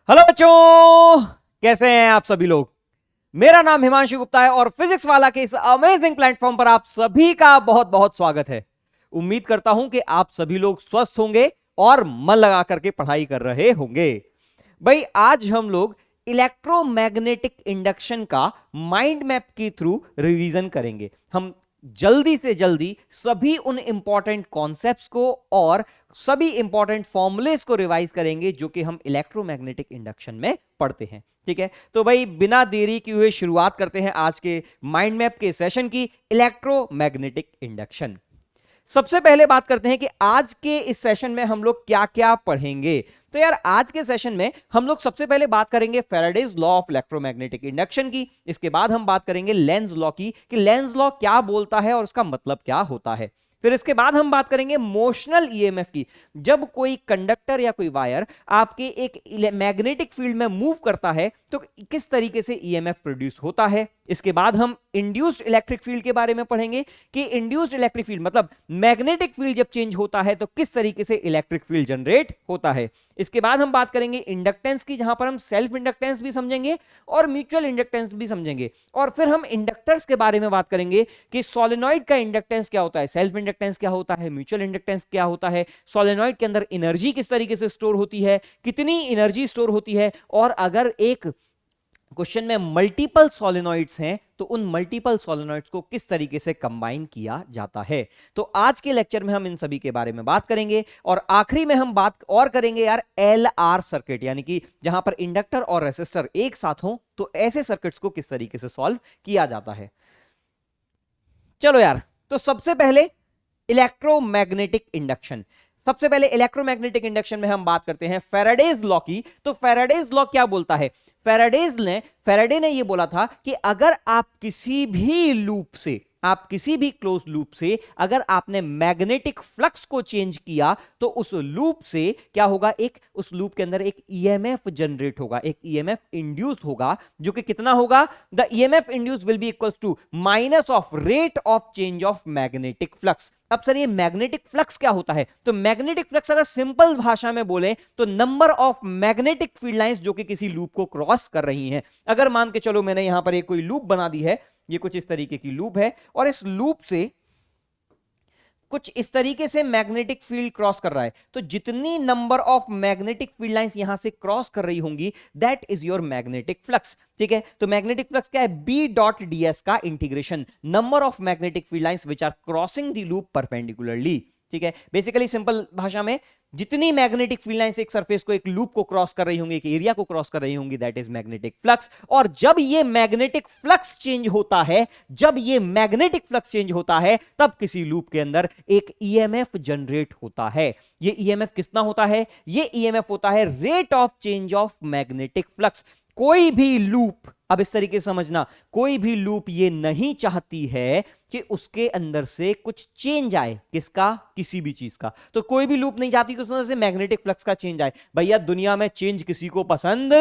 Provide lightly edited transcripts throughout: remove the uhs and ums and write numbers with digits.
Hello बच्चों, कैसे हैं आप सभी लोग। मेरा नाम हिमांशु गुप्ता है और फिजिक्स वाला के इस अमेजिंग प्लेटफॉर्म पर आप सभी का बहुत बहुत स्वागत है। उम्मीद करता हूं कि आप सभी लोग स्वस्थ होंगे और मन लगा करके पढ़ाई कर रहे होंगे। भाई आज हम लोग इलेक्ट्रोमैग्नेटिक इंडक्शन का माइंड मैप के थ्रू रिवीजन करेंगे। हम जल्दी से जल्दी सभी उन इंपॉर्टेंट कॉन्सेप्ट्स को और सभी इंपॉर्टेंट फॉर्मूलेस को रिवाइज करेंगे जो कि हम इलेक्ट्रोमैग्नेटिक इंडक्शन में पढ़ते हैं। ठीक है, तो भाई बिना देरी किए हुए शुरुआत करते हैं आज के माइंड मैप के सेशन की, इलेक्ट्रोमैग्नेटिक इंडक्शन। सबसे पहले बात करते हैं कि आज के इस सेशन में हम लोग क्या क्या पढ़ेंगे। तो यार आज के सेशन में हम लोग सबसे पहले बात करेंगे Faraday's law of electromagnetic induction की। इसके बाद हम बात करेंगे लेंज लॉ की कि लेंज लॉ क्या बोलता है और उसका मतलब क्या होता है। फिर इसके बाद हम बात करेंगे मोशनल ईएमएफ की। जब कोई कंडक्टर या कोई वायर आपके एक मैग्नेटिक फील्ड में मूव करता है तो किस तरीके से ईएमएफ प्रोड्यूस होता है। इसके बाद हम इंड्यूस्ड इलेक्ट्रिक फील्ड के बारे में पढ़ेंगे कि इंड्यूस्ड इलेक्ट्रिक फील्ड मतलब मैग्नेटिक फील्ड जब चेंज होता है तो किस तरीके से इलेक्ट्रिक फील्ड जनरेट होता है। इसके बाद हम बात करेंगे इंडक्टेंस की, जहां पर हम सेल्फ इंडक्टेंस भी समझेंगे और म्यूचुअल इंडक्टेंस भी समझेंगे। और फिर हम इंडक्टर्स के बारे में बात करेंगे कि सोलेनॉइड का इंडक्टेंस क्या होता है, सेल्फ इंडक्टेंस क्या होता है, म्यूचुअल इंडक्टेंस क्या होता है, सोलेनॉइड के अंदर एनर्जी किस तरीके से स्टोर होती है, कितनी एनर्जी स्टोर होती है, और अगर एक क्वेश्चन में मल्टीपल सोलेनॉइड्स हैं तो उन मल्टीपल सोलेनॉइड्स को किस तरीके से कंबाइन किया जाता है। तो आज के लेक्चर में हम इन सभी के बारे में बात करेंगे और आखिरी में हम बात और करेंगे यार एलआर सर्किट, यानी कि जहां पर इंडक्टर और रेसिस्टर एक साथ हों तो ऐसे सर्किट्स को किस तरीके से सॉल्व किया जाता है। चलो यार, तो सबसे पहले इलेक्ट्रोमैग्नेटिक इंडक्शन। सबसे पहले इलेक्ट्रोमैग्नेटिक इंडक्शन में हम बात करते हैं फैराडेज लॉ की। तो फैराडेज लॉ क्या बोलता है? फैराडे ने यह बोला था कि अगर आप किसी भी लूप से, आप किसी भी क्लोज लूप से अगर आपने मैग्नेटिक फ्लक्स को चेंज किया तो उस लूप से क्या होगा, एक उस लूप के अंदर एक ईएमएफ जनरेट होगा, एक ईएमएफ इंड्यूस होगा, जो कि कितना होगा, the EMF induce will be equals to minus of rate of change of magnetic flux. अब सर ये मैग्नेटिक फ्लक्स क्या होता है? तो मैग्नेटिक फ्लक्स अगर सिंपल भाषा में बोले तो number of magnetic field lines जो कि किसी लूप को क्रॉस कर रही हैं। अगर मान के चलो मैंने यहां पर एक कोई लूप बना दी है, ये कुछ इस तरीके की लूप है और इस लूप से कुछ इस तरीके से मैग्नेटिक फील्ड क्रॉस कर रहा है, तो जितनी number of magnetic field lines यहां से क्रॉस कर रही होंगी that is your magnetic flux. ठीक है, तो मैग्नेटिक फ्लक्स क्या है? बी डॉट डीएस का integration, number of magnetic field lines which are crossing the loop perpendicularly. ठीक है, बेसिकली सिंपल भाषा में जितनी मैग्नेटिक फील्ड लाइंस एक सरफेस को, एक लूप को क्रॉस कर रही होंगी, एक एरिया को क्रॉस कर रही होंगी, दैट इज मैग्नेटिक फ्लक्स। और जब ये मैग्नेटिक फ्लक्स चेंज होता है, जब ये मैग्नेटिक फ्लक्स चेंज होता है तब किसी लूप के अंदर एक ईएमएफ जनरेट होता है। ये ईएमएफ कितना होता है? ये ईएमएफ होता है rate of change of magnetic flux. कोई भी लूप, अब इस तरीके से समझना, कोई भी लूप ये नहीं चाहती है कि उसके अंदर से कुछ चेंज आए। किसका? किसी भी चीज का। तो कोई भी लूप नहीं चाहती कि उसके अंदर से मैग्नेटिक फ्लक्स का चेंज आए। भैया दुनिया में चेंज किसी को पसंद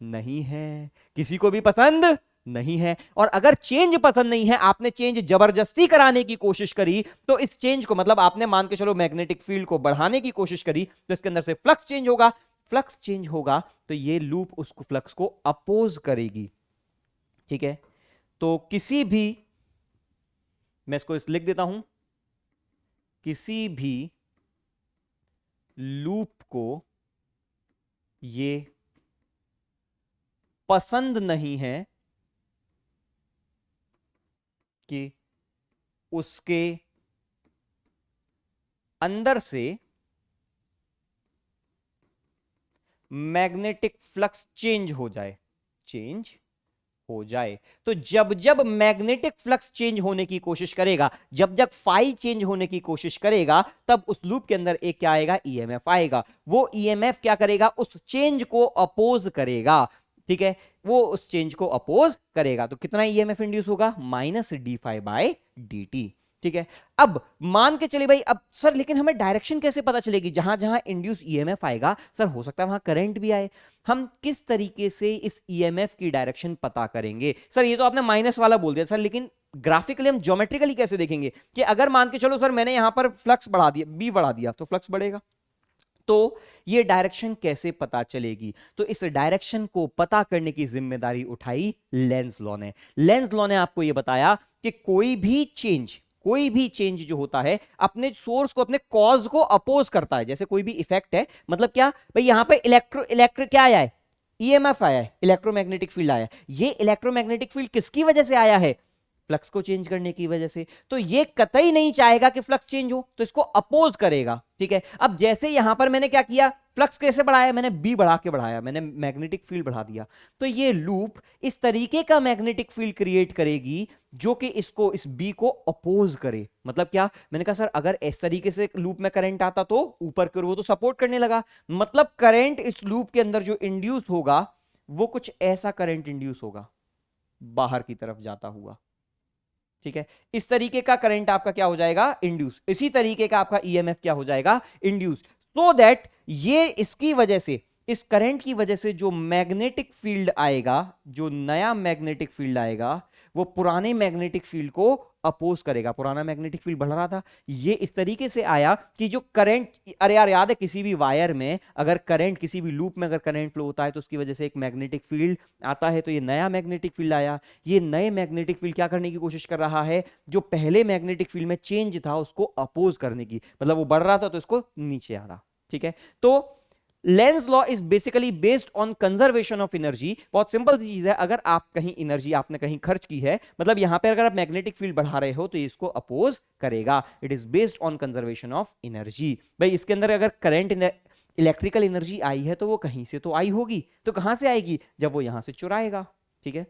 नहीं है, किसी को भी पसंद नहीं है। और अगर चेंज पसंद नहीं है, आपने चेंज जबरदस्ती कराने की कोशिश करी, तो इस चेंज को मतलब आपने मान के चलो मैग्नेटिक फील्ड को बढ़ाने की कोशिश करी, तो इसके अंदर से फ्लक्स चेंज होगा। फ्लक्स चेंज होगा तो ये लूप उस फ्लक्स को अपोज करेगी। ठीक है, तो किसी भी, मैं इसको लिख देता हूं, किसी भी लूप को ये पसंद नहीं है कि उसके अंदर से मैग्नेटिक फ्लक्स चेंज हो जाए, चेंज हो जाए। तो जब जब मैग्नेटिक फ्लक्स चेंज होने की कोशिश करेगा, जब जब फाई चेंज होने की कोशिश करेगा, तब उस लूप के अंदर एक क्या आएगा? ईएमएफ आएगा। वो ईएमएफ क्या करेगा? उस चेंज को अपोज करेगा। ठीक है, वो उस चेंज को अपोज करेगा। तो कितना ईएमएफ इंड्यूस होगा? Minus d phi by d t. ठीक है, अब मान के चले भाई, अब सर लेकिन हमें डायरेक्शन कैसे पता चलेगी? जहां जहां इंड्यूस ईएमएफ आएगा सर हो सकता है वहां करंट भी आए। हम किस तरीके से इस ईएमएफ की डायरेक्शन पता करेंगे? सर ये तो आपने माइनस वाला बोल दिया सर, लेकिन ग्राफिकली हम ज्योमेट्रिकली कैसे देखेंगे कि अगर मान के चलो सर मैंने यहां पर फ्लक्स बढ़ा दिया, बी बढ़ा दिया तो फ्लक्स बढ़ेगा। तो ये डायरेक्शन कैसे पता चलेगी? तो इस डायरेक्शन को पता करने की जिम्मेदारी उठाई लेंज लॉ ने। लेंज लॉ ने आपको ये बताया कि कोई भी चेंज जो होता है अपने सोर्स को, अपने कॉज को अपोज करता है। जैसे कोई भी इफेक्ट है, मतलब क्या भाई, यहां पे इलेक्ट्रिक क्या आया है, ईएमएफ आया है, इलेक्ट्रोमैग्नेटिक फील्ड आया है। ये इलेक्ट्रोमैग्नेटिक फील्ड किसकी वजह से आया है? फ्लक्स को चेंज करने की वजह से। तो ये कतई नहीं चाहेगा कि फ्लक्स चेंज हो, तो इसको अपोज करेगा। ठीक है, अब जैसे यहां पर मैंने क्या किया, फ्लक्स कैसे बढ़ाया, मैंने बी बढ़ा के बढ़ाया, मैंने मैग्नेटिक फील्ड बढ़ा दिया। तो ये लूप इस तरीके का मैग्नेटिक फील्ड क्रिएट करेगी जो कि इसको, इस बी को अपोज करे। मतलब क्या, मैंने कहा सर अगर इस तरीके से लूप में करंट आता तो ऊपर की ओर वो तो सपोर्ट करने लगा, मतलब करंट इस लूप के अंदर जो इंड्यूस होगा वो कुछ ऐसा करंट इंड्यूस होगा बाहर की तरफ जाता हुआ। ठीक है, इस तरीके का करंट आपका क्या हो जाएगा, इंड्यूस। इसी तरीके का आपका ईएमएफ क्या हो जाएगा, इंड्यूस। सो दैट ये इसकी वजह से, इस करंट की वजह से जो मैग्नेटिक फील्ड आएगा, जो नया मैग्नेटिक फील्ड आएगा, वो पुराने मैग्नेटिक फील्ड को अपोज करेगा। पुराना मैग्नेटिक फील्ड बढ़ रहा था, ये इस तरीके से आया कि जो करंट, अरे यार याद है किसी भी वायर में अगर करंट, किसी भी लूप में अगर करंट फ्लो होता है तो उसकी वजह से एक मैग्नेटिक फील्ड आता है। तो ये नया मैग्नेटिक फील्ड आया, ये नए मैग्नेटिक फील्ड क्या करने की कोशिश कर रहा है, जो पहले मैग्नेटिक फील्ड में चेंज था उसको अपोज करने की। मतलब वो बढ़ रहा था तो इसको नीचे आ रहा। ठीक है, तो Lenz law is basically based on conservation of energy. बहुत सिंपल सी चीज है, अगर आप कहीं एनर्जी आपने कहीं खर्च की है, मतलब यहां पे अगर आप मैग्नेटिक फील्ड बढ़ा रहे हो तो इसको अपोज करेगा। It is based on conservation of energy. भाई इसके अंदर अगर करंट, इलेक्ट्रिकल एनर्जी आई है तो वो कहीं से तो आई होगी, तो कहां से आएगी, जब वो यहां से चुराएगा। ठीक है,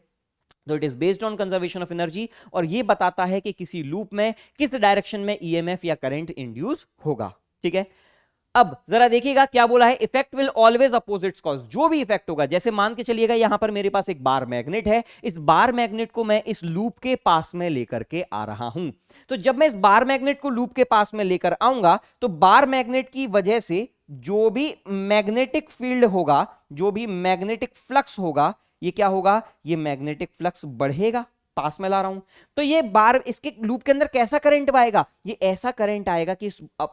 तो it is based on conservation of energy, और ये बताता है कि किसी लूप में किस डायरेक्शन में ईएमएफ या करंट इंड्यूस होगा। ठीक है, अब जरा देखिएगा क्या बोला है, effect will always oppose its cause. जो भी इफेक्ट होगा, जैसे मान के चलिएगा यहां पर मेरे पास एक बार मैग्नेट है, इस बार मैग्नेट को मैं इस लूप के पास में लेकर के आ रहा हूं। तो जब मैं इस बार मैग्नेट को लूप के पास में लेकर आऊंगा तो बार मैग्नेट की वजह से जो भी मैग्नेटिक फील्ड होगा, जो भी मैग्नेटिक फ्लक्स होगा, ये क्या होगा, ये मैग्नेटिक फ्लक्स बढ़ेगा। पास में ला रहा हूं तो ये बार, इसके लूप के अंदर कैसा करंट आएगा, ये ऐसा करंट आएगा कि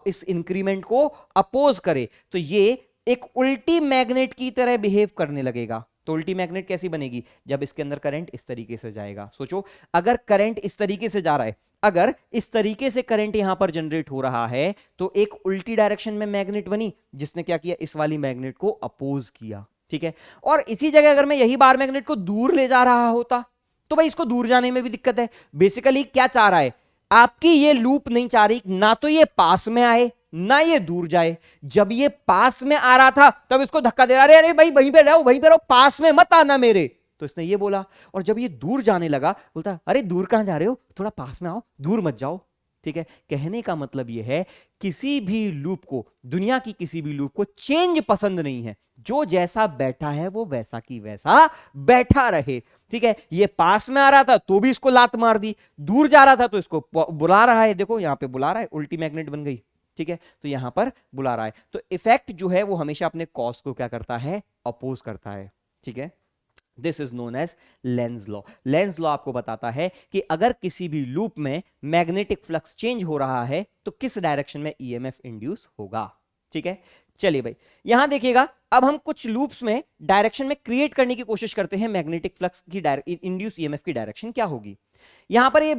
इस इंक्रीमेंट को अपोज करे। तो ये एक उल्टी मैग्नेट की तरह बिहेव करने लगेगा। तो उल्टी मैग्नेट कैसी बनेगी, जब इसके अंदर करंट इस तरीके से जाएगा। सोचो अगर करंट इस तरीके से जा रहा है, अगर इस तरीके से करंट यहां पर जनरेट हो रहा है तो एक उल्टी डायरेक्शन में मैग्नेट बनी, जिसने क्या किया, इस वाली मैग्नेट को अपोज किया। ठीक है, और इसी जगह अगर मैं यही बार मैग्नेट को दूर ले जा रहा होता तो भाई इसको दूर जाने में भी दिक्कत है। बेसिकली क्या चाह रहा है, आपकी ये लूप नहीं चाह रही ना तो ये पास में आए ना ये दूर जाए। जब ये पास में आ रहा था तब इसको धक्का दे रहा, अरे अरे भाई वहीं पे रहो, वहीं पे रहो, पास में मत आना मेरे। तो इसने ये बोला, और जब ये दूर जाने लगा बोलता अरे दूर कहां जा रहे हो, थोड़ा पास में आओ, दूर मत जाओ। ठीक है, कहने का मतलब यह है किसी भी लूप को, दुनिया की किसी भी लूप को चेंज पसंद नहीं है। जो जैसा बैठा है वो वैसा की वैसा बैठा रहे। ठीक है, ये पास में आ रहा था तो भी इसको लात मार दी, दूर जा रहा था तो इसको बुला रहा है, देखो यहां पे बुला रहा है, उल्टी मैग्नेट बन गई। ठीक है, तो यहां पर बुला रहा है। तो इफेक्ट जो है वो हमेशा अपने कॉज को क्या करता है, अपोज करता है। ठीक है, this is known as Lenz law. Lenz law आपको बताता है कि अगर किसी भी लूप में मैग्नेटिक फ्लक्स चेंज हो रहा है तो किस डायरेक्शन में ईएमएफ इंड्यूस होगा। ठीक है, चलिए भाई यहां देखिएगा, अब हम कुछ लूप्स में डायरेक्शन में क्रिएट करने की कोशिश करते हैं मैग्नेटिक फ्लक्स की इंड्यूस ईएमएफ की डायरेक्शन क्या होगी। यहां पर ये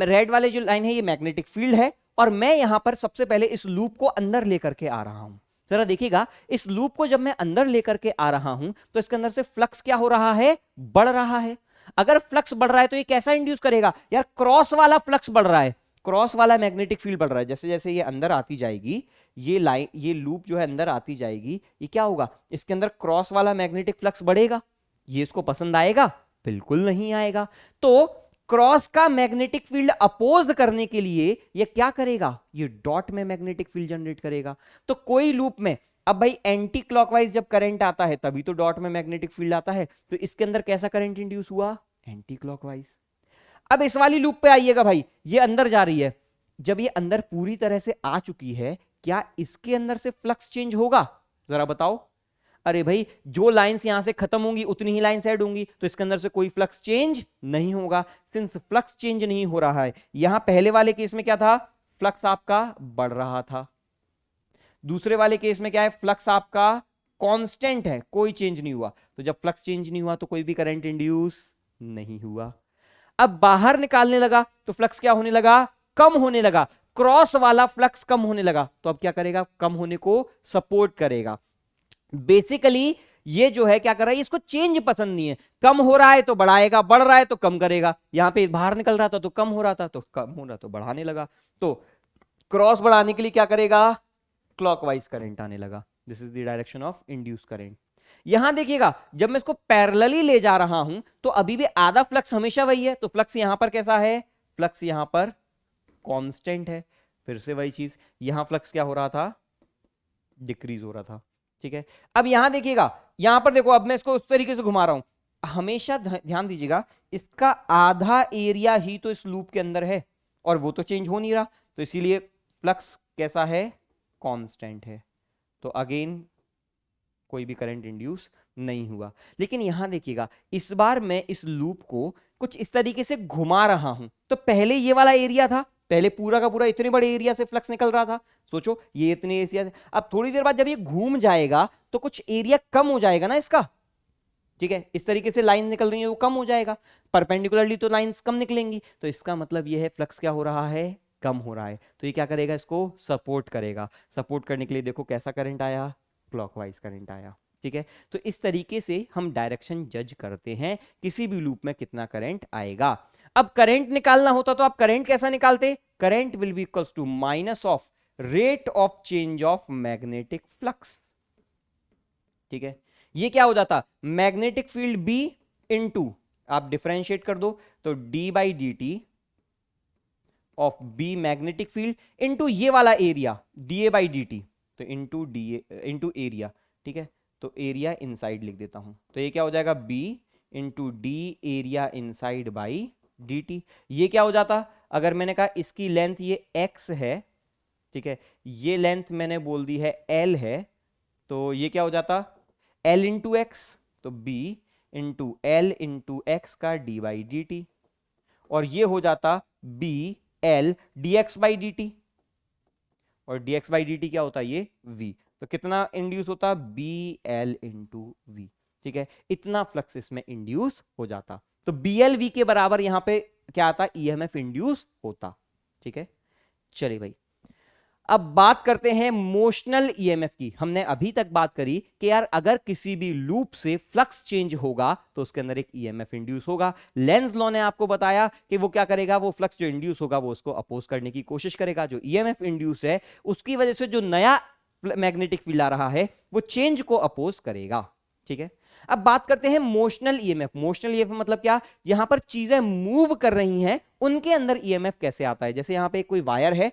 रेड वाले जो लाइन है ये मैग्नेटिक फील्ड है, और मैं यहां पर सबसे पहले इस लूप को अंदर लेकर के आ रहा हूं। जरा देखिएगा, इस लूप को जब मैं अंदर लेकर के आ रहा हूं तो इसके अंदर से फ्लक्स क्या हो रहा है, बढ़ रहा है। अगर फ्लक्स बढ़ रहा है तो ये कैसा इंड्यूस करेगा, यार क्रॉस वाला फ्लक्स बढ़ रहा है, क्रॉस वाला मैग्नेटिक फील्ड बढ़ रहा है। जैसे जैसे ये अंदर आती जाएगी, ये लाइन, ये लूप जो है अंदर आती जाएगी, ये क्या होगा, इसके अंदर क्रॉस वाला मैग्नेटिक फ्लक्स बढ़ेगा। ये इसको पसंद आएगा, बिल्कुल नहीं आएगा। तो क्रॉस का मैग्नेटिक फील्ड अपोज करने के लिए ये क्या करेगा, ये डॉट में मैग्नेटिक फील्ड जनरेट करेगा। तो कोई लूप में, अब भाई एंटी क्लॉकवाइज जब करंट आता है तभी तो डॉट में मैग्नेटिक फील्ड आता है, तो इसके अंदर कैसा करंट इंड्यूस हुआ, एंटी क्लॉकवाइज। अब इस वाली लूप पे आइएगा भाई, ये अंदर जा रही है, जब ये अंदर पूरी तरह से आ चुकी है, क्या इसके अंदर से फ्लक्स चेंज होगा, जरा बताओ। अरे भाई जो लाइंस यहां से खत्म होंगी उतनी ही लाइंस ऐड होंगी, तो इसके अंदर से कोई फ्लक्स चेंज नहीं होगा। सिंस फ्लक्स चेंज नहीं हो रहा है, यहां पहले वाले केस में क्या था, फ्लक्स आपका बढ़ रहा था। दूसरे वाले केस में क्या है, फ्लक्स आपका कांस्टेंट है, कोई चेंज नहीं हुआ। तो जब फ्लक्स चेंज नहीं हुआ तो कोई भी करंट इंड्यूस नहीं हुआ। अब बाहर निकालने लगा तो फ्लक्स क्या होने लगा, कम होने लगा। क्रॉस वाला फ्लक्स कम होने लगा तो अब क्या करेगा, कम होने को सपोर्ट करेगा। बेसिकली ये जो है क्या कर रहा है, इसको चेंज पसंद नहीं है। कम हो रहा है तो बढ़ाएगा, बढ़ रहा है तो कम करेगा। यहां पे बाहर निकल रहा था तो कम हो रहा था, तो कम हो रहा तो बढ़ाने लगा। तो क्रॉस बढ़ाने के लिए क्या करेगा, क्लॉकवाइज करंट आने लगा। This is the direction of induce current. यहां देखिएगा जब मैं इसको पैरेलली ले जा रहा हूं तो अभी भी आधा फ्लक्स हमेशा वही है। तो फ्लक्स यहां पर कैसा है, फ्लक्स यहां पर कांस्टेंट है। फिर से वही चीज, यहां फ्लक्स क्या हो रहा था, डिक्रीज हो रहा था। ठीक है, अब यहां देखिएगा, यहां पर देखो, अब मैं इसको उस तरीके से घुमा रहा हूं। हमेशा ध्यान दीजिएगा, इसका आधा एरिया ही तो इस लूप के अंदर है और वो तो चेंज हो नहीं रहा, तो इसीलिए फ्लक्स कैसा है, कांस्टेंट है। तो अगेन कोई भी करंट इंड्यूस नहीं हुआ। लेकिन यहां देखिएगा, इस बार मैं इस लूप को कुछ इस तरीके से घुमा रहा हूं। तो पहले ये वाला एरिया था, पहले पूरा का पूरा इतने बड़े एरिया से फ्लक्स निकल रहा था। सोचो ये इतने एरिया से, अब थोड़ी देर बाद जब ये घूम जाएगा तो कुछ एरिया कम हो जाएगा ना इसका। ठीक है, इस तरीके से लाइन निकल रही है वो कम हो जाएगा, परपेंडिकुलरली तो लाइंस कम निकलेंगी। तो इसका मतलब ये है फ्लक्स क्या हो रहा है, कम हो रहा है। तो ये क्या करेगा, इसको सपोर्ट करेगा। सपोर्ट करने के लिए देखो कैसा करंट आया, क्लॉकवाइज करंट आया। ठीक है, तो इस तरीके से हम डायरेक्शन जज करते हैं किसी भी लूप में कितना करंट आएगा। अब करंट निकालना होता तो आप करंट कैसा निकालते, current will be equals to minus of rate of change of magnetic flux. ठीक है, ये क्या हो जाता, मैग्नेटिक फील्ड बी इनटू, आप डिफरेंशिएट कर दो तो d by D t of B magnetic field into ये वाला area d A by D t, तो इनटू डी इनटू एरिया। ठीक है, तो एरिया इनसाइड लिख देता हूं, तो ये क्या हो जाएगा, B into d area inside by D t. ये क्या हो जाता, अगर मैंने कहा इसकी लेंथ ये x है, ठीक है, ये लेंथ मैंने बोल दी है l है, तो ये क्या हो जाता, l इंटू एक्स, तो b into l into x का डी बाई डी टी, और ये हो जाता b l dx by D T, और dx बाई डी टी क्या होता है, ये v। तो कितना इंड्यूस होता, बी एल इंटू वी। ठीक है, इतना फ्लक्स इसमें इंड्यूस हो जाता। तो बी एल वी के बराबर यहां पे क्या आता, ईएमएफ इंड्यूस होता। ठीक है, चलिए भाई, अब बात करते हैं मोशनल ईएमएफ की। हमने अभी तक बात करी कि यार अगर किसी भी लूप से फ्लक्स चेंज होगा तो उसके अंदर एक ईएमएफ इंड्यूस होगा। लेंज लॉ ने आपको बताया कि वो क्या करेगा, वो फ्लक्स जो इंड्यूस होगा वो उसको अपोज करने की कोशिश करेगा। जो ईएमएफ इंड्यूस है उसकी वजह से जो नया मैग्नेटिक फील्ड आ रहा है वो चेंज को अपोज करेगा। ठीक है, अब बात करते हैं मोशनल ईएमएफ। मोशनल ईएमएफ मतलब क्या, यहां पर चीजें मूव कर रही हैं उनके अंदर ईएमएफ कैसे आता है। जैसे यहां पे कोई वायर है,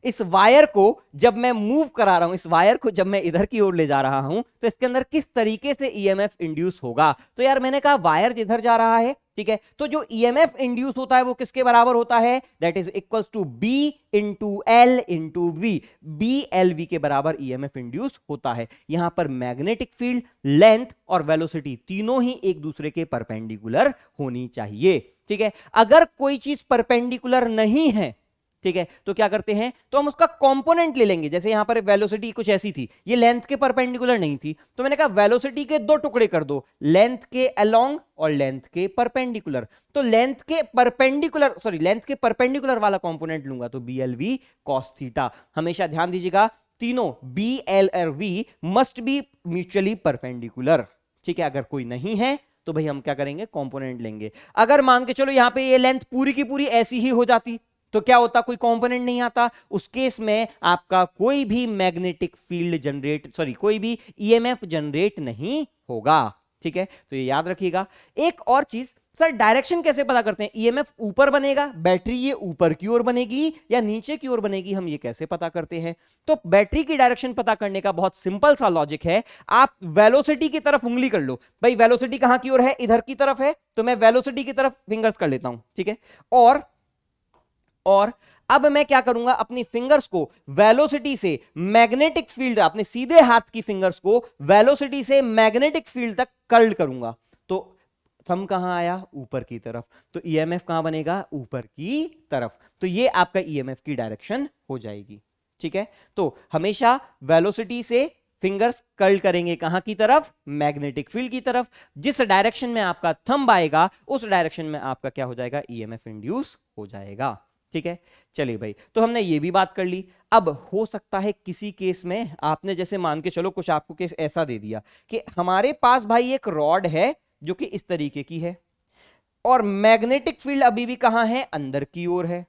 इस वायर को जब मैं मूव करा रहा हूं, इस वायर को जब मैं इधर की ओर ले जा रहा हूं तो इसके अंदर किस तरीके से ईएमएफ इंड्यूस होगा। तो यार मैंने कहा वायर जिधर जा रहा है, ठीक है, तो जो ईएमएफ इंड्यूस होता है वो किसके बराबर होता है, that is equals to B into L into V. B L V के बराबर ईएमएफ इंड्यूस होता है। यहां पर मैग्नेटिक फील्ड, लेंथ और वेलोसिटी तीनों ही एक दूसरे के परपेंडिकुलर होनी चाहिए। ठीक है, अगर कोई चीज परपेंडिकुलर नहीं है, ठीक है, तो क्या करते हैं, तो हम उसका कंपोनेंट ले लेंगे। जैसे यहां पर वेलोसिटी कुछ ऐसी थी, ये लेंथ के परपेंडिकुलर नहीं थी, तो मैंने कहा वेलोसिटी के दो टुकड़े कर दो, लेंथ के अलोंग और लेंथ के परपेंडिकुलर। तो लेंथ के परपेंडिकुलर वाला कंपोनेंट लूंगा तो B L V cos theta. हमेशा ध्यान दीजिएगा, तीनों बी एल और V must be mutually perpendicular. ठीक है, अगर कोई नहीं है तो भाई हम क्या करेंगे, कंपोनेंट लेंगे। अगर मान के चलो यहां पे ये लेंथ पूरी की पूरी ऐसी ही हो जाती तो क्या होता, कोई कंपोनेंट नहीं आता, उस केस में आपका कोई भी मैग्नेटिक फील्ड कोई भी ईएमएफ जनरेट नहीं होगा। ठीक है, तो ये याद रखिएगा। एक और चीज, सर डायरेक्शन कैसे पता करते हैं, ईएमएफ ऊपर बनेगा, बैटरी ये ऊपर की ओर बनेगी या नीचे की ओर बनेगी, हम ये कैसे पता करते हैं। तो बैटरी की डायरेक्शन पता करने का बहुत सिंपल सा लॉजिक है। आप वेलोसिटी की तरफ उंगली कर लो, भाई वेलोसिटी कहां की ओर है, इधर की तरफ है, तो मैं वेलोसिटी की तरफ फिंगर्स कर लेता हूं। ठीक है, और अब मैं क्या करूंगा, अपनी फिंगर्स को वेलोसिटी से मैग्नेटिक फील्ड, अपने सीधे हाथ की फिंगर्स को वेलोसिटी से मैग्नेटिक फील्ड तक कर्ल करूंगा। तो थंब कहां आया, ऊपर की तरफ, तो ईएमएफ कहां बनेगा, ऊपर की तरफ। तो ये आपका ईएमएफ की डायरेक्शन हो जाएगी। ठीक है, तो हमेशा वेलोसिटी से फिंगर्स कर्ल करेंगे कहां की तरफ, मैग्नेटिक फील्ड की तरफ। जिस डायरेक्शन में आपका थंब आएगा उस डायरेक्शन में आपका क्या हो जाएगा, ईएमएफ इंड्यूस हो जाएगा। ठीक है, चलिए भाई, तो हमने ये भी बात कर ली। अब हो सकता है किसी केस में आपने जैसे मान के चलो कुछ आपको केस ऐसा दे दिया कि हमारे पास भाई एक रॉड है जो कि इस तरीके की है और मैग्नेटिक फील्ड अभी भी कहां है, अंदर की ओर है।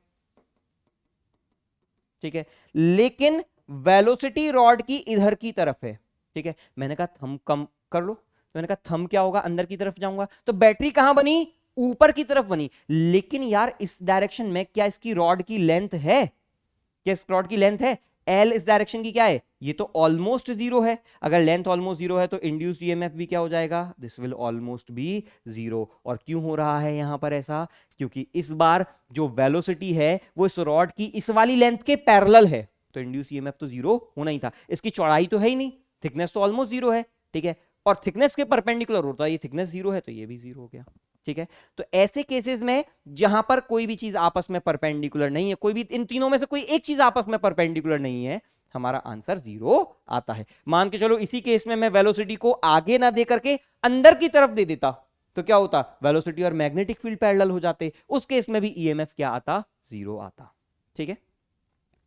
ठीक है, लेकिन वेलोसिटी रॉड की इधर की तरफ है। ठीक है, मैंने कहा थंब कम कर लो, तो मैंने कहा थंब क्या होगा, अंदर की तरफ जाऊंगा, तो बैटरी कहां बनी, ऊपर की तरफ बनी। लेकिन यार इस डायरेक्शन में क्या इसकी रॉड की लेंथ है, क्या इस रॉड की लेंथ है, एल इस डायरेक्शन की क्या है, ये तो ऑलमोस्ट जीरो है। अगर लेंथ ऑलमोस्ट जीरो है तो इंड्यूस्ड ईएमएफ भी क्या हो जाएगा, this will almost be zero. और क्यों हो रहा है यहां पर ऐसा, क्योंकि इस बार जो वेलोसिटी है वो इस रॉड की इस वाली लेंथ के पैरेलल है, तो इंड्यूस्ड ईएमएफ तो जीरो होना ही था। इसकी चौड़ाई तो है ही नहीं, थिकनेस तो ऑलमोस्ट जीरो है। ठीक है, और थिकनेस के परपेंडिकुलर होता है, ये थिकनेस जीरो है तो ये भी जीरो हो गया। ठीक है, तो ऐसे केसेस में जहां पर कोई भी चीज आपस में परपेंडिकुलर नहीं है, कोई भी इन तीनों में से कोई एक चीज आपस में परपेंडिकुलर नहीं है, हमारा आंसर जीरो आता है। मान के चलो इसी केस में मैं वेलोसिटी को आगे ना दे करके अंदर की तरफ दे देता तो क्या होता, वेलोसिटी और मैग्नेटिक फील्ड पैरेलल हो जाते, उस केस में भी ईएमएफ क्या आता, जीरो आता। ठीक है,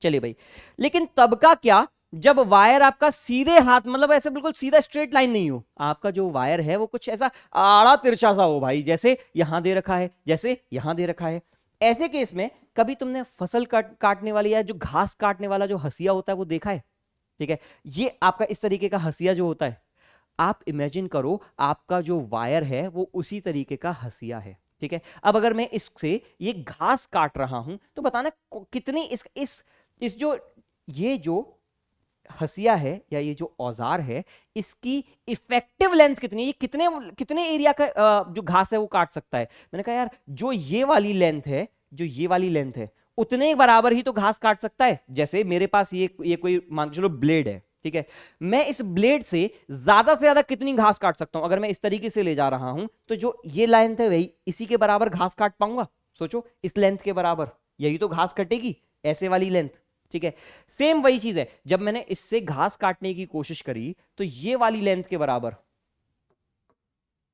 चलिए भाई, लेकिन तब का क्या जब वायर आपका सीधे हाथ, मतलब ऐसे बिल्कुल सीधा स्ट्रेट लाइन नहीं हो, आपका जो वायर है वो कुछ ऐसा आड़ा तिरछा सा हो भाई, जैसे यहां दे रखा है, जैसे यहां दे रखा है। ऐसे केस में कभी तुमने फसल काटने वाली या जो घास काटने वाला जो हसिया होता है वो देखा है। ठीक है, ये आपका इस तरीके का हसिया जो होता है, आप इमेजिन करो आपका जो वायर है वो उसी तरीके का हसिया है। ठीक है, अब अगर मैं इससे ये घास काट रहा हूं तो बताना कितनी इस जो ये जो हसिया है या ये जो औजार है इसकी इफेक्टिव लेंथ कितनी है, ये कितने कितने एरिया का जो घास है वो काट सकता है। मैंने कहा यार जो ये वाली लेंथ है, जो ये वाली लेंथ है उतने बराबर ही तो घास काट सकता है। जैसे मेरे पास ये कोई मान चलो ब्लेड है, ठीक है, मैं इस ब्लेड से ज्यादा कितनी घास काट सकता हूं, अगर मैं इस तरीके से ले जा रहा हूं तो जो ये लेंथ है वही इसी के बराबर घास काट पाऊंगा। सोचो इस लेंथ के बराबर यही तो घास कटेगी, ऐसे वाली लेंथ। ठीक है, सेम वही चीज है, जब मैंने इससे घास काटने की कोशिश करी तो ये वाली लेंथ के बराबर,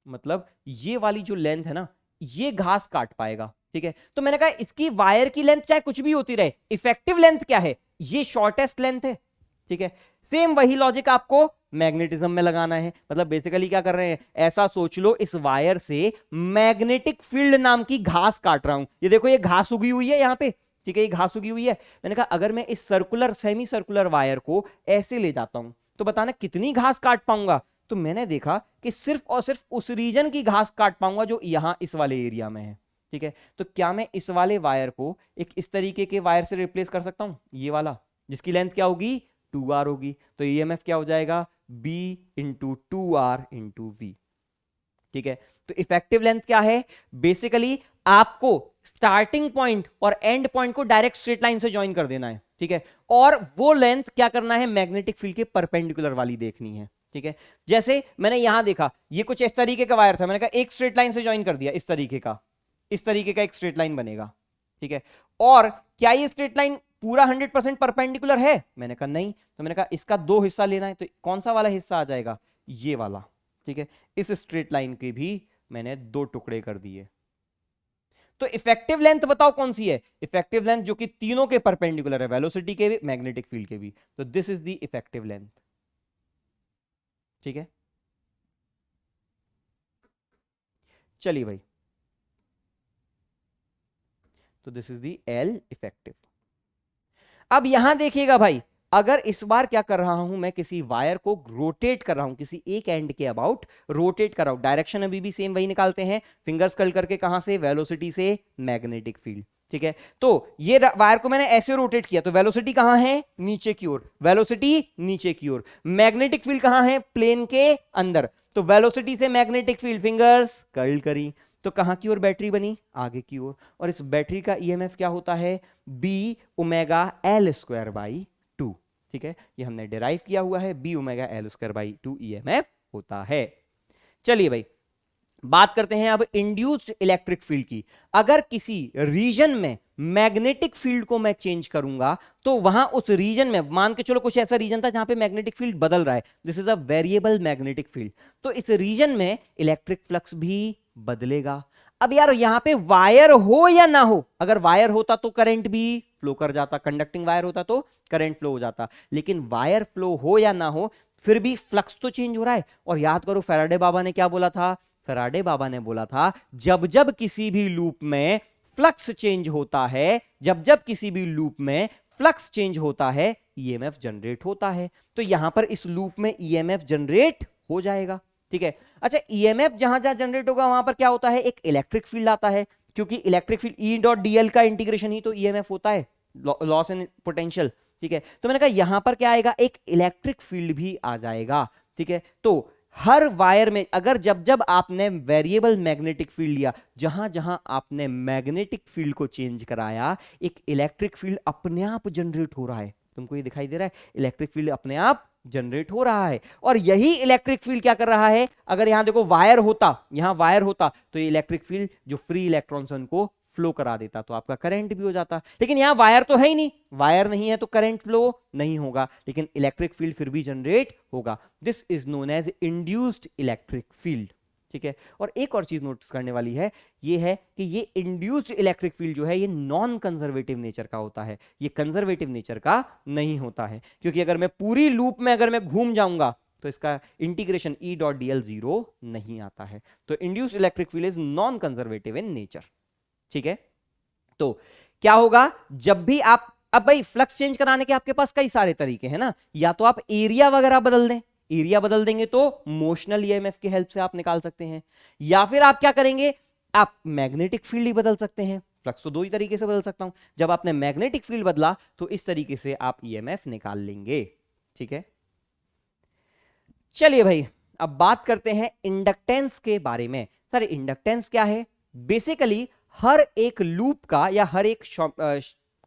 मतलब ये वाली जो लेंथ है ना ये घास काट पाएगा। ठीक है, तो मैंने कहा इसकी वायर की लेंथ चाहे कुछ भी होती रहे, इफेक्टिव लेंथ क्या है, ये शॉर्टेस्ट लेंथ है। ठीक है, सेम वही लॉजिक आपको मैग्नेटिज्म में लगाना है। मतलब बेसिकली क्या कर रहे हैं, ऐसा सोच लो इस वायर से मैग्नेटिक फील्ड नाम की घास काट रहा हूं। ये देखो ये घास उगी हुई है यहां पे, ठीक है, ये घास उगी हुई है। मैंने कहा अगर मैं इस सर्कुलर सेमी सर्कुलर वायर को ऐसे ले जाता हूं तो बताना कितनी घास काट पाऊंगा। तो मैंने देखा कि सिर्फ और सिर्फ उस रीजन की घास काट पाऊंगा जो यहां इस वाले एरिया में है। ठीक है, तो क्या मैं इस वाले वायर को एक इस तरीके के वायर से रिप्लेस कर सकता हूं, ये वाला जिसकी लेंथ क्या होगी 2r होगी, तो ईएमएफ क्या हो जाएगा b into 2r into v। ठीक है, तो इफेक्टिव लेंथ क्या है, बेसिकली आपको स्टार्टिंग पॉइंट और एंड पॉइंट को डायरेक्ट स्ट्रेट लाइन से ज्वाइन कर देना है। ठीक है, और वो लेंथ क्या करना है, मैग्नेटिक फील्ड के परपेंडिकुलर वाली देखनी है। ठीक है, जैसे मैंने यहां देखा ये कुछ इस तरीके का वायर था, मैंने कहा एक स्ट्रेट लाइन से ज्वाइन कर दिया, इस तरीके का एक स्ट्रेट लाइन बनेगा। ठीक है, और क्या ये स्ट्रेट लाइन पूरा 100% परपेंडिकुलर है, मैंने कहा नहीं, तो मैंने कहा इसका दो हिस्सा लेना है, तो कौन सा वाला हिस्सा आ जाएगा, ये वाला। ठीक है, इस स्ट्रेट लाइन के भी मैंने दो टुकड़े कर दिए। तो इफेक्टिव लेंथ बताओ कौन सी है, इफेक्टिव लेंथ जो कि तीनों के परपेंडिकुलर है, वेलोसिटी के भी मैग्नेटिक फील्ड के भी, तो this is the effective length. ठीक है, चलिए भाई, तो this is the L effective. अब यहां देखिएगा भाई, अगर इस बार क्या कर रहा हूं मैं, किसी वायर को रोटेट कर रहा हूं, किसी एक एंड के अबाउट रोटेट कर रहा हूं, डायरेक्शन अभी भी सेम वही निकालते हैं, फिंगर्स कर्ल करके, कहां से, वेलोसिटी से मैग्नेटिक फील्ड। ठीक है, तो ये वायर को मैंने ऐसे रोटेट किया तो वेलोसिटी कहां है, नीचे की ओर, वेलोसिटी नीचे की ओर, मैग्नेटिक फील्ड कहां है, प्लेन के अंदर, तो वेलोसिटी से मैग्नेटिक फील्ड फिंगर्स कर्ल करी तो कहां की ओर बैटरी बनी, आगे की ओर, और इस बैटरी का ईएमएफ क्या होता है, B omega L square by 2। ठीक है, ये हमने डिराइव किया हुआ है, B omega L square by 2 EMF होता है। चलिए भाई, बात करते हैं अब इंड्यूस्ड इलेक्ट्रिक फील्ड की। अगर किसी रीजन में मैग्नेटिक फील्ड को मैं चेंज करूंगा तो वहां उस रीजन में, मान के चलो कुछ ऐसा रीजन था जहां पे मैग्नेटिक फील्ड बदल रहा है, this is a variable magnetic field, तो इस रीजन में इलेक्ट्रिक फ्लक्स भी बदलेगा। अब यार यहां पे वायर हो या ना हो, अगर वायर होता तो करंट भी फ्लो कर जाता, कंडक्टिंग वायर होता तो करंट फ्लो हो जाता, लेकिन वायर फ्लो हो या ना हो फिर भी फ्लक्स तो चेंज हो रहा है। और याद करो फैराडे बाबा ने क्या बोला था, फैराडे बाबा ने बोला था जब जब किसी भी लूप में फ्लक्स चेंज होता है, जब जब किसी भी लूप में फ्लक्स चेंज होता है ईएमएफ जनरेट होता है। तो यहां पर इस लूप में ईएमएफ जनरेट हो जाएगा, ठीक है। अच्छा, ईएमएफ जहां जहां जनरेट होगा वहां पर क्या होता है, एक इलेक्ट्रिक फील्ड आता है, क्योंकि electric field E dot DL का इंटीग्रेशन ही तो ईएमएफ होता है, लॉस इन पोटेंशियल, ठीक है। तो मैंने कहा यहां पर क्या आएगा, एक इलेक्ट्रिक फील्ड भी आ जाएगा, ठीक है। तो हर वायर में अगर जब जब आपने वेरिएबल मैग्नेटिक फील्ड लिया, जहां जहां आपने मैग्नेटिक फील्ड को चेंज कराया, एक इलेक्ट्रिक फील्ड अपने आप जनरेट हो रहा है। तुमको ये दिखाई दे रहा है, इलेक्ट्रिक फील्ड अपने आप जनरेट हो रहा है। और यही इलेक्ट्रिक फील्ड क्या कर रहा है, अगर यहां देखो वायर होता, यहां वायर होता तो ये इलेक्ट्रिक फील्ड जो फ्री इलेक्ट्रॉन्स उनको फ्लो करा देता, तो आपका करंट भी हो जाता। लेकिन यहां वायर तो है ही नहीं, वायर नहीं है तो करंट फ्लो नहीं होगा, लेकिन इलेक्ट्रिक फील्ड फिर भी जनरेट होगा। This is known as induced electric field, ठीक है। और एक और चीज नोटिस करने वाली है, ये है कि ये इंड्यूस्ड इलेक्ट्रिक फील्ड जो है ये नॉन कंजर्वेटिव नेचर का होता है, ये कंजर्वेटिव नेचर का नहीं होता है, क्योंकि अगर मैं पूरी लूप में अगर मैं घूम जाऊंगा तो इसका इंटीग्रेशन ई डॉट डीएल 0 नहीं आता है। तो induced electric field is non conservative in nature, ठीक है। तो क्या होगा जब भी आप, अब भाई फ्लक्स चेंज कराने के आपके पास कई सारे तरीके हैं ना, या तो आप एरिया वगैरह बदल दें, एरिया बदल देंगे तो मोशनल ईएमएफ की हेल्प से आप निकाल सकते हैं, या फिर आप क्या करेंगे, आप मैग्नेटिक फील्ड ही बदल सकते हैं। फ्लक्स तो दो ही तरीके से बदल सकता हूं, जब आपने मैग्नेटिक फील्ड बदला तो इस तरीके से आप ईएमएफ निकाल लेंगे, ठीक है। चलिए भाई अब बात करते हैं इंडक्टेंस के बारे में। सर इंडक्टेंस क्या है, बेसिकली हर एक लूप का या हर एक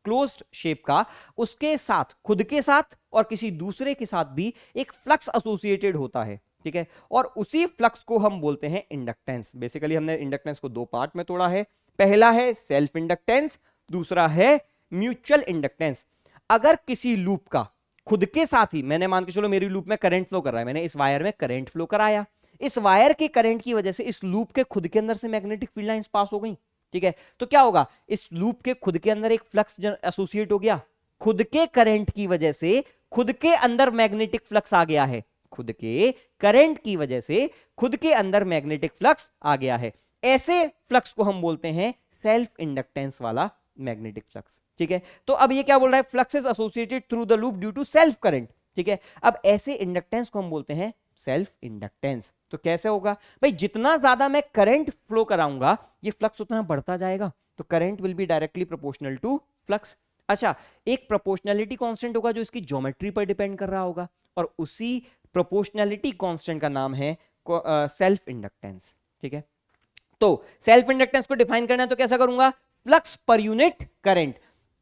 क्लोज्ड शेप का उसके साथ, खुद के साथ और किसी दूसरे के साथ भी एक फ्लक्स एसोसिएटेड होता है, ठीक है। और उसी फ्लक्स को हम बोलते हैं इंडक्टेंस। बेसिकली हमने इंडक्टेंस को दो पार्ट में तोड़ा है, पहला है सेल्फ इंडक्टेंस, दूसरा है म्यूचुअल इंडक्टेंस। अगर किसी लूप का खुद के साथ ही, मैंने मान के चलो मेरी लूप में करंट फ्लो कर रहा है, मैंने इस वायर में करंट फ्लो कराया, इस वायर के करंट की वजह से इस लूप के खुद के अंदर से मैग्नेटिक फील्ड लाइंस पास हो गई, ठीक है। तो क्या होगा, इस लूप के खुद के अंदर एक फ्लक्स एसोसिएट हो गया, खुद के करंट की वजह से खुद के अंदर मैग्नेटिक फ्लक्स आ गया है, खुद के करंट की वजह से खुद के अंदर मैग्नेटिक फ्लक्स आ गया है। ऐसे फ्लक्स को हम बोलते हैं सेल्फ इंडक्टेंस वाला मैग्नेटिक फ्लक्स, ठीक है। तो अब ये क्या बोल रहा है, flux is associated through the loop due to self current, ठीक है। अब ऐसे इंडक्टेंस को हम बोलते हैं सेल्फ इंडक्टेंस। तो कैसे होगा भाई, जितना ज्यादा मैं करंट फ्लो कराऊंगा ये फ्लक्स उतना बढ़ता जाएगा, तो current will be directly proportional to flux. अच्छा, एक प्रोपोर्शनैलिटी कांस्टेंट होगा जो इसकी ज्योमेट्री पर डिपेंड कर रहा होगा, और उसी प्रोपोर्शनैलिटी कांस्टेंट का नाम है सेल्फ इंडक्टेंस, ठीक है। तो सेल्फ इंडक्टेंस को डिफाइन करना है तो कैसा करूंगा, फ्लक्स पर यूनिट करंट,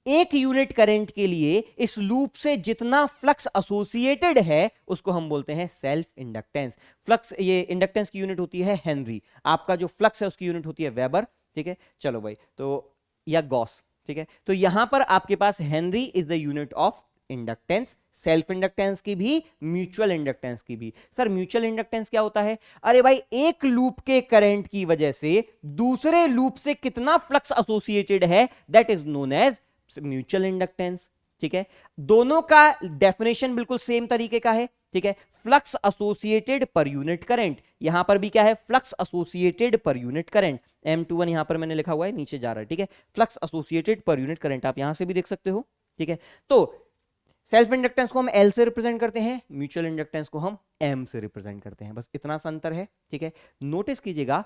एक यूनिट करंट के लिए इस लूप से जितना फ्लक्स एसोसिएटेड है उसको हम बोलते हैं सेल्फ इंडक्टेंस। फ्लक्स, ये इंडक्टेंस की यूनिट होती है हेनरी, आपका जो फ्लक्स है उसकी यूनिट होती है वेबर, ठीक है। चलो भाई, तो या गॉस, ठीक है। तो यहां पर आपके पास henry is the unit of inductance, self inductance की भी, म्यूचुअल इंडक्टेंस की भी। सर म्यूचुअल इंडक्टेंस क्या होता है, अरे भाई एक लूप के करंट की वजह से दूसरे लूप से कितना फ्लक्स एसोसिएटेड है, that is known as mutual inductance, ठीक है। दोनों का डेफिनेशन बिल्कुल सेम तरीके का है, ठीक है। Flux associated per unit current, यहां पर भी क्या है, flux associated per unit current, M21 यहां पर मैंने लिखा हुआ है, नीचे जा रहा है, ठीक है। Flux associated per unit current आप यहां से भी देख सकते हो, ठीक है। तो सेल्फ इंडक्टेंस को हम L से रिप्रेजेंट करते हैं, म्यूचुअल इंडक्टेंस को हम M से रिप्रेजेंट करते हैं, बस इतना सा अंतर है, ठीक है। नोटिस कीजिएगा,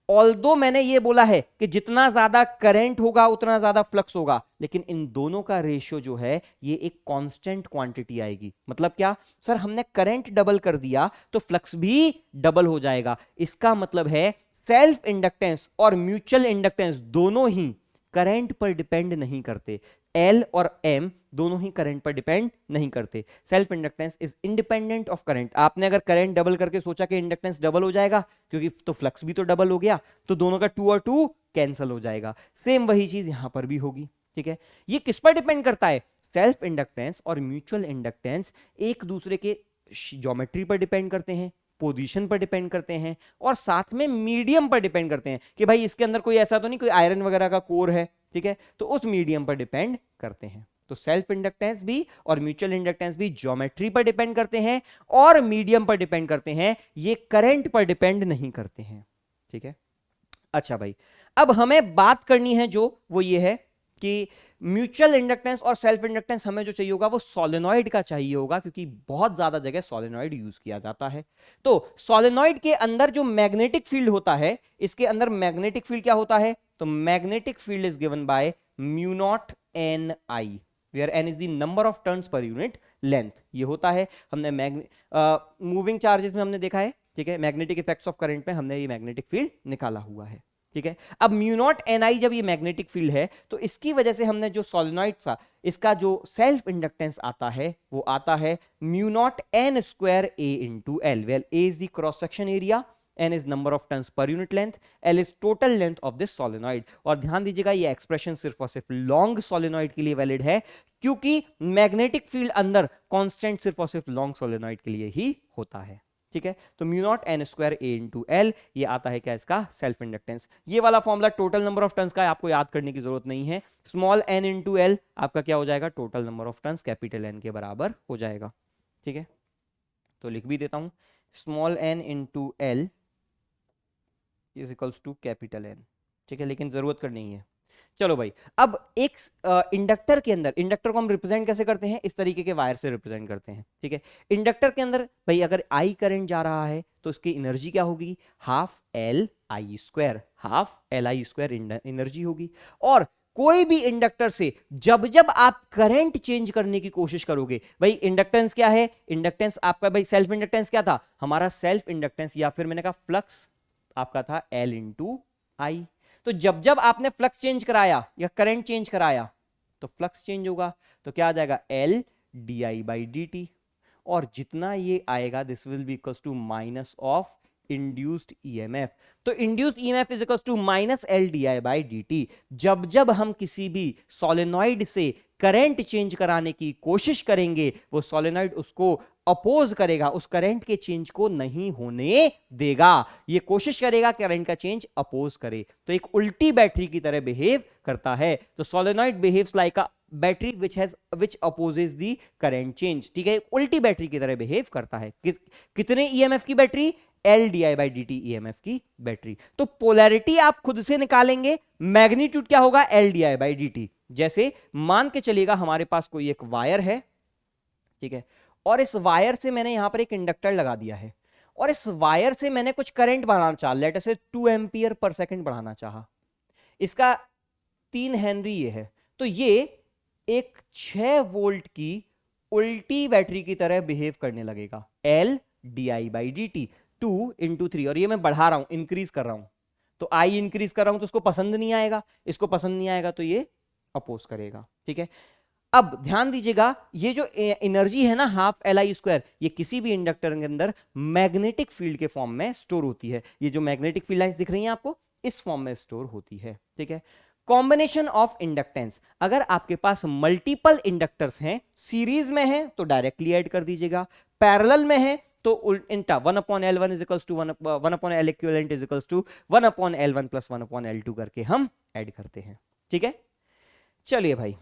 ऑल्दो मैंने ये बोला है कि जितना ज्यादा करंट होगा उतना ज्यादा फ्लक्स होगा, लेकिन इन दोनों का रेशियो जो है ये एक कांस्टेंट क्वांटिटी आएगी। मतलब क्या सर, हमने करंट डबल कर दिया तो फ्लक्स भी डबल हो जाएगा। इसका मतलब है सेल्फ इंडक्टेंस और म्यूचुअल इंडक्टेंस दोनों ही करंट पर डिपेंड नहीं करते, L और M दोनों ही करंट पर डिपेंड नहीं करते। Self inductance is independent of current. आपने अगर करंट डबल करके सोचा कि इंडक्टेंस डबल हो जाएगा, क्योंकि तो फ्लक्स भी तो डबल हो गया, तो दोनों का 2 और 2 कैंसिल हो जाएगा। सेम वही चीज यहां पर भी होगी। ठीक है, ये किस पर डिपेंड करता है? सेल्फ इंडक्टेंस और म्यूचुअल इंडक्टेंस एक दूसरे के ज्योमेट्री पर डिपेंड करते हैं, पोजीशन पर डिपेंड करते हैं, और साथ में मीडियम पर डिपेंड करते हैं कि भाई इसके अंदर कोई ऐसा तो नहीं कोई आयरन वगैरह का कोर है। ठीक है, तो उस मीडियम पर डिपेंड करते हैं। तो सेल्फ इंडक्टेंस भी और म्यूचुअल इंडक्टेंस भी ज्योमेट्री पर डिपेंड करते हैं और मीडियम पर डिपेंड करते हैं, ये करंट पर डिपेंड नहीं करते हैं। ठीक है, अच्छा भाई, अब हमें बात करनी है जो वो ये है कि म्यूचुअल इंडक्टेंस और सेल्फ इंडक्टेंस हमें जो चाहिए होगा वो सोलेनॉइड का चाहिए होगा, क्योंकि बहुत ज्यादा जगह सोलेनॉइड यूज किया जाता है। तो सोलेनॉइड के अंदर जो मैग्नेटिक फील्ड होता है, इसके अंदर मैग्नेटिक फील्ड क्या होता है? तो magnetic field is given by mu naught n I, where n is the number of turns per unit length. ये होता है, हमने मूविंग चार्जेस में हमने देखा है। ठीक है, मैग्नेटिक इफेक्ट्स ऑफ करंट में हमने ये मैग्नेटिक फील्ड निकाला हुआ है। ठीक है, अब म्यू नॉट एन आई जब ये मैग्नेटिक फील्ड है, तो इसकी वजह से हमने जो सोलेनॉइड था, इसका जो सेल्फ इंडक्टेंस आता है वो आता है mu naught n square A into L, where A is the cross section area, n is number of turns per unit length, L is total length of this solenoid. और ध्यान दीजिएगा, ये expression सिर्फ और सिर्फ लॉन्ग सोलेनॉइड के लिए valid है, क्योंकि मैग्नेटिक फील्ड अंदर कांस्टेंट सिर्फ और सिर्फ लॉन्ग सोलेनॉइड के लिए ही होता है। ठीक है, तो mu naught n square A into L, ये आता है क्या? इसका सेल्फ इंडक्टेंस। ये वाला formula total number of turns का है, आपको याद करने की जरूरत नहीं है। स्मॉल एन इंटू एल आपका क्या हो जाएगा? Total number of turns capital N के बराबर हो जाएगा। ठीक है, तो लिख भी देता हूं, small n into L is equals to capital N. ठीक है, लेकिन जरूरत करनी नहीं है। चलो भाई, अब एक इंडक्टर के अंदर, इंडक्टर को हम रिप्रेजेंट कैसे करते हैं? इस तरीके के वायर से रिप्रेजेंट करते हैं। ठीक है, इंडक्टर के अंदर भाई अगर आई करंट जा रहा है तो उसकी एनर्जी क्या होगी? Half L I square, half L I square energy होगी। और कोई भी इंडक्टर से जब जब आप करंट चेंज करने की कोशिश करोगे, भाई इंडक्टेंस क्या है? इंडक्टेंस आपका भाई सेल्फ इंडक्टेंस क्या था? हमारा सेल्फ इंडक्टेंस या फिर मैंने कहा फ्लक्स आपका था एल इंटू आई। तो जब जब आपने फ्लक्स चेंज कराया या करंट चेंज कराया तो फ्लक्स चेंज होगा, तो क्या आ जाएगा? L D I by D T. और जितना ये आएगा this will be equals to minus of induced EMF. तो induced EMF is equals to minus L D I by D T. जब जब हम किसी भी सोलेनॉइड से करंट चेंज कराने की कोशिश करेंगे, वो सोलेनॉइड उसको अपोज करेगा, उस करंट के चेंज को नहीं होने देगा। ये कोशिश करेगा करंट का चेंज अपोज करे, तो एक उल्टी बैटरी की तरह बिहेव करता है। तो solenoid behaves like a battery which opposes the current change। ठीक है, उल्टी बैटरी की तरह बिहेव करता है। कितने ईएमएफ की battery? L D I by D T EMF की बैटरी। तो पोलैरिटी आप खुद से निकालेंगे, मैग्नीट्यूड क्या होगा? L D I by D T. जैसे मान के चलिएगा हमारे पास कोई एक वायर है, ठीक है, और इस वायर से मैंने यहां पर एक इंडक्टर लगा दिया है, और इस वायर से मैंने कुछ करंट बढ़ाना चाहा, लेट से 2 एम्पियर पर सेकंड बढ़ाना चाहा। इसका 3 हेनरी ये है, तो ये एक 6 वोल्ट की उल्टी बैटरी की तरह बिहेव करने लगेगा। L D I by D T 2 into 3, और ये मैं बढ़ा रहा हूं, इंक्रीज कर रहा हूं, तो आई इंक्रीज कर रहा हूं तो उसको पसंद नहीं आएगा, इसको पसंद नहीं आएगा तो ये अपोज करेगा। ठीक है, अब ध्यान दीजिएगा, ये जो एनर्जी है ना हाफ एल आई स्क्वायर, ये किसी भी इंडक्टर के अंदर मैग्नेटिक फील्ड के फॉर्म में स्टोर होती है। ये जो मैग्नेटिक फील्ड लाइंस दिख रही हैं आपको, इस फॉर्म में स्टोर होती है। ठीक है, कॉम्बिनेशन ऑफ इंडक्टेंस, अगर आपके पास मल्टीपल इंडक्टर्स हैं, सीरीज में है तो डायरेक्टली ऐड कर दीजिएगा, पैरेलल में है तो उल्टा 1/L1 is equals to 1/L equivalent is equals to 1/L1 plus 1/L2 करके हम ऐड करते हैं। ठीक है, चलिए भाई,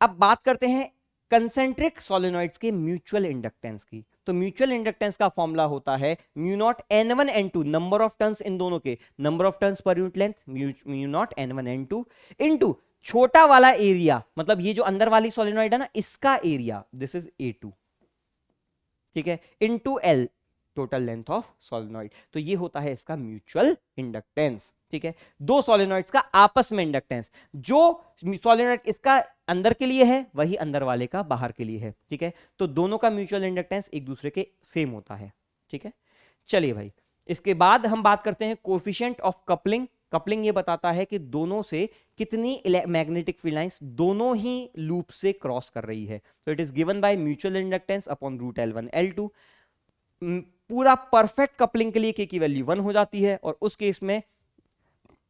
अब बात करते हैं कंसेंट्रिक सोलेनॉइड्स के म्यूचुअल इंडक्टेंस की। तो म्यूचुअल इंडक्टेंस का फॉर्मूला होता है mu not N1 N2, number of turns in दोनों के, number of turns per unit length, mu naught N1 N2 into छोटा वाला एरिया, मतलब ये जो अंदर वाली सोलेनॉइड है ना, इसका एरिया, दिस इज A2। ठीक है, into L, total length of solenoid. तो ये होता है इसका म्यूचुअल इंडक्टेंस। ठीक है, दो सोलेनॉइड्स का आपस में इंडक्टेंस, जो सोलेनॉइड इसका अंदर के लिए है वही अंदर वाले का बाहर के लिए है। ठीक है, तो दोनों का म्यूचुअल इंडक्टेंस एक दूसरे के सेम होता है। ठीक है, चलिए भाई, इसके बाद हम बात करते हैं कोएफिशिएंट ऑफ कपलिंग कपलिंग ये बताता है कि दोनों से कितनी मैग्नेटिक फील्ड लाइंस दोनों ही लूप से क्रॉस कर रही है। तो it is given by mutual inductance upon root L1 L2। पूरा परफेक्ट कपलिंग के लिए के की वैल्यू 1 हो जाती है और उस केस में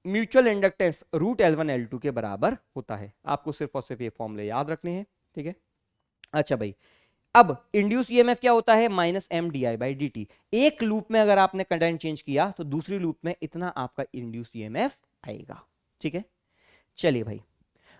mutual inductance root L1 L2 के बराबर होता है। आपको सिर्फ और सिर्फ ये फॉर्मूले याद रखने हैं, ठीक है। अच्छा भाई, अब इंड्यूस ईएमएफ क्या होता है? Minus M d I by D t. एक लूप में अगर आपने करंट चेंज किया तो दूसरी लूप में इतना आपका इंड्यूस ईएमएफ आएगा, ठीक है। चलिए भाई,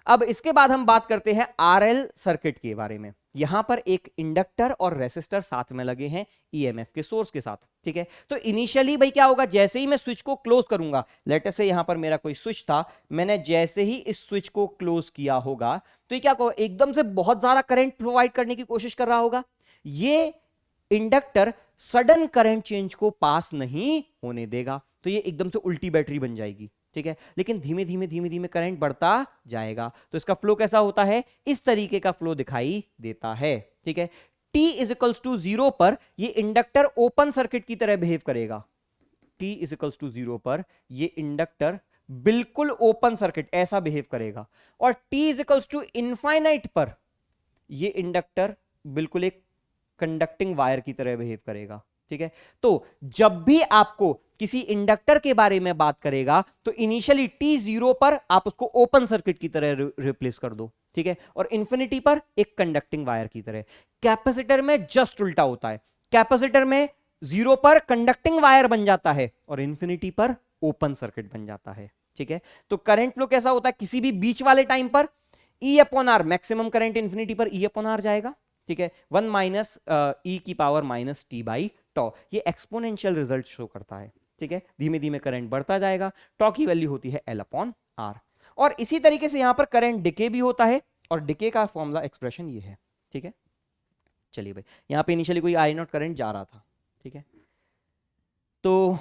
अब इसके बाद हम बात करते हैं आरएल सर्किट के बारे में। यहां पर एक इंडक्टर और रेसिस्टर साथ में लगे हैं ईएमएफ के सोर्स के साथ, ठीक है। तो इनिशियली भाई क्या होगा, जैसे ही मैं स्विच को क्लोज करूंगा, लेट अस से यहां पर मेरा कोई स्विच था, मैंने जैसे ही इस स्विच को क्लोज किया होगा तो ये क्या होगा, एकदम से बहुत ज्यादा करंट प्रोवाइड करने की कोशिश कर रहा होगा। ये इंडक्टर सडन करंट चेंज को पास नहीं होने देगा, तो ये एकदम से उल्टी बैटरी बन जाएगी, ठीक है। लेकिन धीमे धीमे धीमे धीमे करंट बढ़ता जाएगा, तो इसका फ्लो कैसा होता है? इस तरीके का फ्लो दिखाई देता है, ठीक है। t इज इक्वल्स टू 0 पर ये इंडक्टर ओपन सर्किट की तरह बिहेव करेगा। t इज इक्वल्स टू 0 पर ये इंडक्टर बिल्कुल ओपन सर्किट ऐसा बिहेव करेगा, और t is equals to infinite पर ये इंडक्टर बिल्कुल एक कंडक्टिंग वायर की तरह बिहेव करेगा, ठीक है। तो जब भी आपको किसी इंडक्टर के बारे में बात करेगा तो इनिशियली t0 पर आप उसको ओपन सर्किट की तरह रिप्लेस कर दो, ठीक है, और इंफिनिटी पर एक कंडक्टिंग वायर की तरह। कैपेसिटर में जस्ट उल्टा होता है, कैपेसिटर में 0 पर कंडक्टिंग वायर बन जाता है और इंफिनिटी पर ओपन सर्किट बन जाता है, ठीक है। तो करंट फ्लो कैसा होता है? किसी भी बीच वाले टाइम पर E upon R, maximum current infinity पर E अपॉन आर जाएगा, ठीक है। 1 माइनस ई की power minus t by tau, ये एक्सपोनेंशियल रिजल्ट शो करता है, ठीक है। धीमे धीमे करंट बढ़ता जाएगा, टॉ की वैल्यू होती है L अपॉन आर। और इसी तरीके से यहां पर करंट डिके भी होता है, और डिके का फॉर्मूला एक्सप्रेशन ये है, ठीक है। चलिए भाई, यहां पे इनिशियली कोई आई नॉट करंट जा रहा था, ठीक है। तो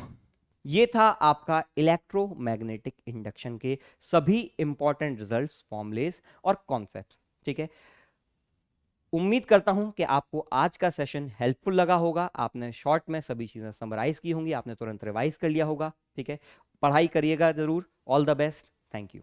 ये था आपका इलेक्ट्रोमैग्नेटिक इंडक्शन के सभी इंपॉर्टेंट रिजल्ट्स, फॉर्मुलेस और कॉन्सेप्ट्स, ठीक है। उम्मीद करता हूं कि आपको आज का सेशन हेल्पफुल लगा होगा। आपने शॉर्ट में सभी चीजें समराइज की होंगी, आपने तुरंत रिवाइज कर लिया होगा, ठीक है। पढ़ाई करिएगा जरूर। All the best, thank you.